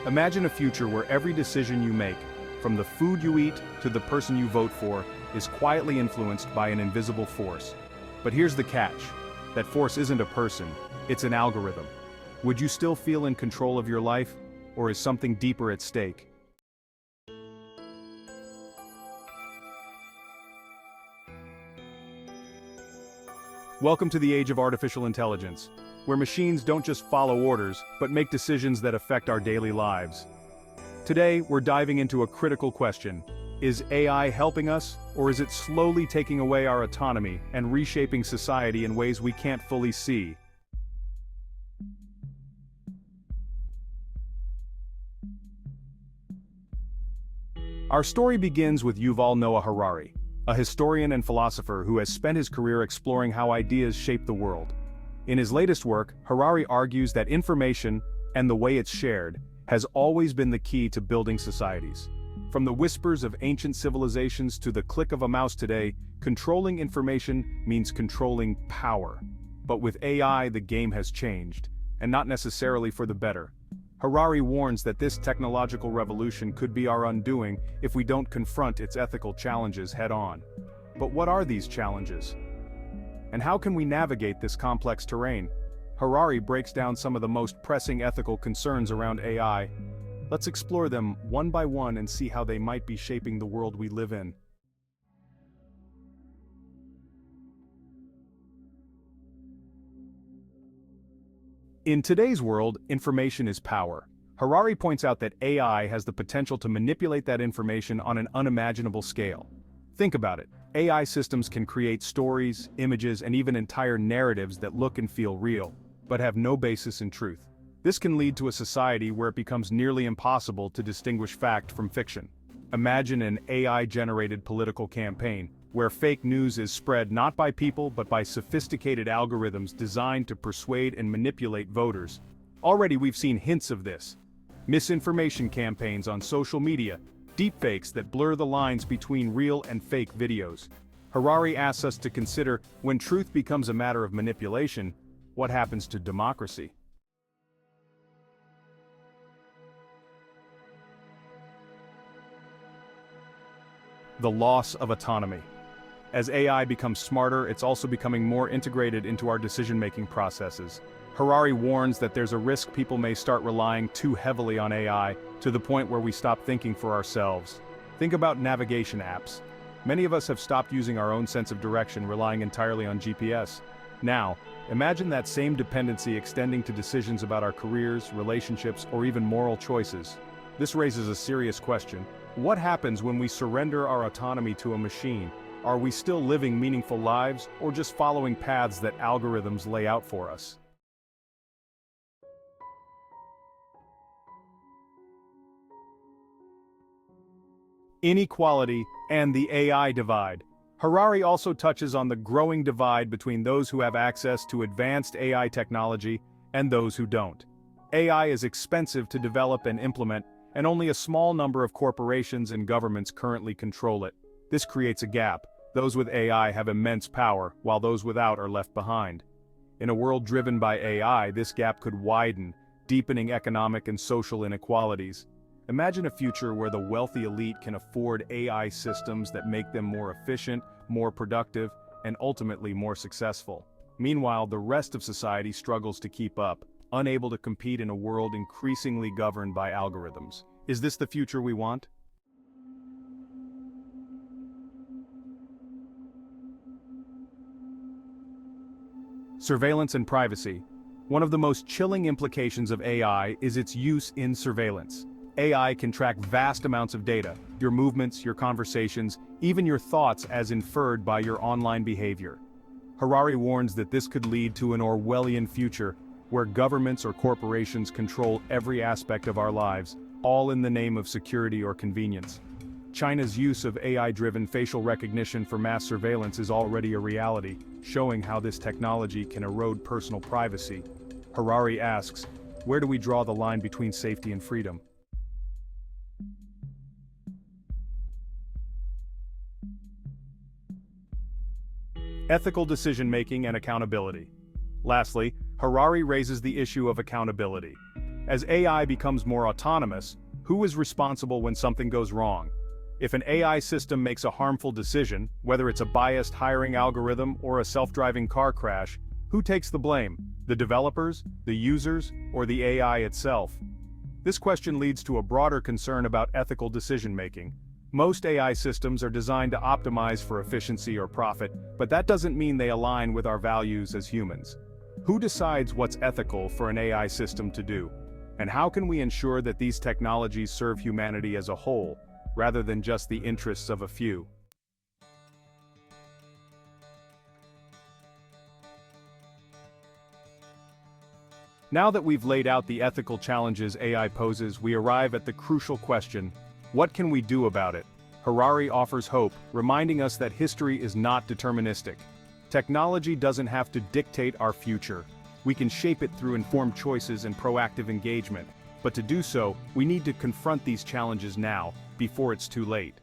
Imagine a future where every decision you make, from the food you eat to the person you vote for, is quietly influenced by an invisible force. But here's the catch. That force isn't a person, it's an algorithm. Would you still feel in control of your life, or is something deeper at stake? Welcome to the age of artificial intelligence, where machines don't just follow orders, but make decisions that affect our daily lives. Today, we're diving into a critical question. Is AI helping us, or is it slowly taking away our autonomy and reshaping society in ways we can't fully see? Our story begins with Yuval Noah Harari, a historian and philosopher who has spent his career exploring how ideas shape the world. In his latest work, Harari argues that information, and the way it's shared, has always been the key to building societies. From the whispers of ancient civilizations to the click of a mouse today, controlling information means controlling power. But with AI, the game has changed, and not necessarily for the better. Harari warns that this technological revolution could be our undoing if we don't confront its ethical challenges head-on. But what are these challenges? And how can we navigate this complex terrain? Harari breaks down some of the most pressing ethical concerns around AI. Let's explore them one by one and see how they might be shaping the world we live in. In today's world, information is power. Harari points out that AI has the potential to manipulate that information on an unimaginable scale. Think about it. AI systems can create stories, images, and even entire narratives that look and feel real, but have no basis in truth. This can lead to a society where it becomes nearly impossible to distinguish fact from fiction. Imagine an AI-generated political campaign, where fake news is spread not by people but by sophisticated algorithms designed to persuade and manipulate voters. Already we've seen hints of this. Misinformation campaigns on social media, deepfakes that blur the lines between real and fake videos. Harari asks us to consider, when truth becomes a matter of manipulation, what happens to democracy? The loss of autonomy. As AI becomes smarter, it's also becoming more integrated into our decision-making processes. Harari warns that there's a risk people may start relying too heavily on AI, to the point where we stop thinking for ourselves. Think about navigation apps. Many of us have stopped using our own sense of direction, relying entirely on GPS. Now, imagine that same dependency extending to decisions about our careers, relationships, or even moral choices. This raises a serious question. What happens when we surrender our autonomy to a machine? Are we still living meaningful lives, or just following paths that algorithms lay out for us? Inequality and the AI divide. Harari also touches on the growing divide between those who have access to advanced AI technology and those who don't. AI is expensive to develop and implement, and only a small number of corporations and governments currently control it. This creates a gap. Those with AI have immense power, while those without are left behind. In a world driven by AI, this gap could widen, deepening economic and social inequalities. Imagine a future where the wealthy elite can afford AI systems that make them more efficient, more productive, and ultimately more successful. Meanwhile, the rest of society struggles to keep up, unable to compete in a world increasingly governed by algorithms. Is this the future we want? Surveillance and privacy. One of the most chilling implications of AI is its use in surveillance. AI can track vast amounts of data, your movements, your conversations, even your thoughts as inferred by your online behavior. Harari warns that this could lead to an Orwellian future, where governments or corporations control every aspect of our lives, all in the name of security or convenience. China's use of AI-driven facial recognition for mass surveillance is already a reality, showing how this technology can erode personal privacy. Harari asks, where do we draw the line between safety and freedom? Ethical decision-making and accountability. Lastly, Harari raises the issue of accountability. As AI becomes more autonomous, who is responsible when something goes wrong? If an AI system makes a harmful decision, whether it's a biased hiring algorithm or a self-driving car crash, who takes the blame? The developers, the users, or the AI itself? This question leads to a broader concern about ethical decision-making. Most AI systems are designed to optimize for efficiency or profit, but that doesn't mean they align with our values as humans. Who decides what's ethical for an AI system to do? And how can we ensure that these technologies serve humanity as a whole, rather than just the interests of a few? Now that we've laid out the ethical challenges AI poses, we arrive at the crucial question: what can we do about it? Harari offers hope, reminding us that history is not deterministic. Technology doesn't have to dictate our future. We can shape it through informed choices and proactive engagement. But to do so, we need to confront these challenges now, before it's too late.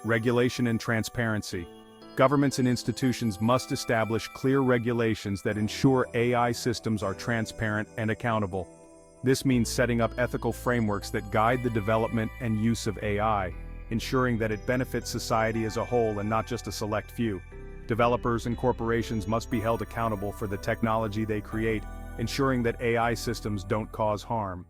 Regulation and transparency. Governments and institutions must establish clear regulations that ensure AI systems are transparent and accountable. This means setting up ethical frameworks that guide the development and use of AI, ensuring that it benefits society as a whole and not just a select few. Developers and corporations must be held accountable for the technology they create, ensuring that AI systems don't cause harm.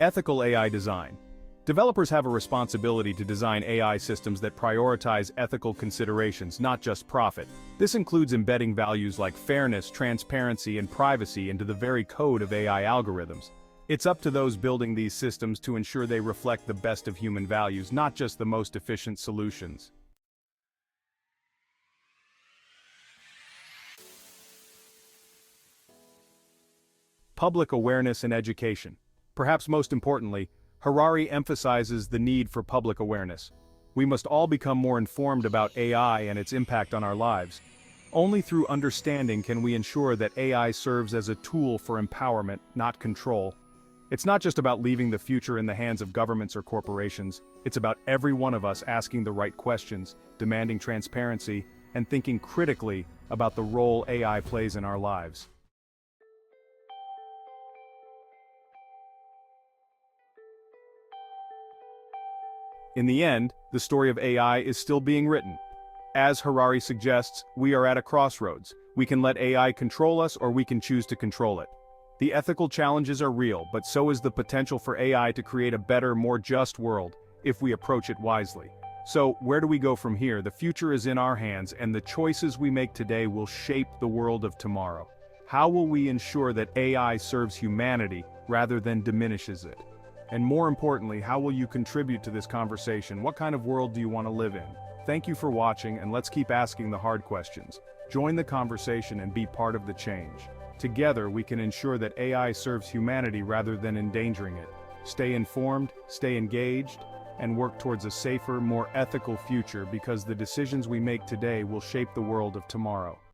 Ethical AI design. Developers have a responsibility to design AI systems that prioritize ethical considerations, not just profit. This includes embedding values like fairness, transparency, and privacy into the very code of AI algorithms. It's up to those building these systems to ensure they reflect the best of human values, not just the most efficient solutions. Public awareness and education. Perhaps most importantly, Harari emphasizes the need for public awareness. We must all become more informed about AI and its impact on our lives. Only through understanding can we ensure that AI serves as a tool for empowerment, not control. It's not just about leaving the future in the hands of governments or corporations. It's about every one of us asking the right questions, demanding transparency, and thinking critically about the role AI plays in our lives. In the end, the story of AI is still being written. As Harari suggests, we are at a crossroads. We can let AI control us, or we can choose to control it. The ethical challenges are real, but so is the potential for AI to create a better, more just world, if we approach it wisely. So, where do we go from here? The future is in our hands, and the choices we make today will shape the world of tomorrow. How will we ensure that AI serves humanity, rather than diminishes it? And more importantly, how will you contribute to this conversation? What kind of world do you want to live in? Thank you for watching, and let's keep asking the hard questions. Join the conversation and be part of the change. Together, we can ensure that AI serves humanity rather than endangering it. Stay informed, stay engaged, and work towards a safer, more ethical future, because the decisions we make today will shape the world of tomorrow.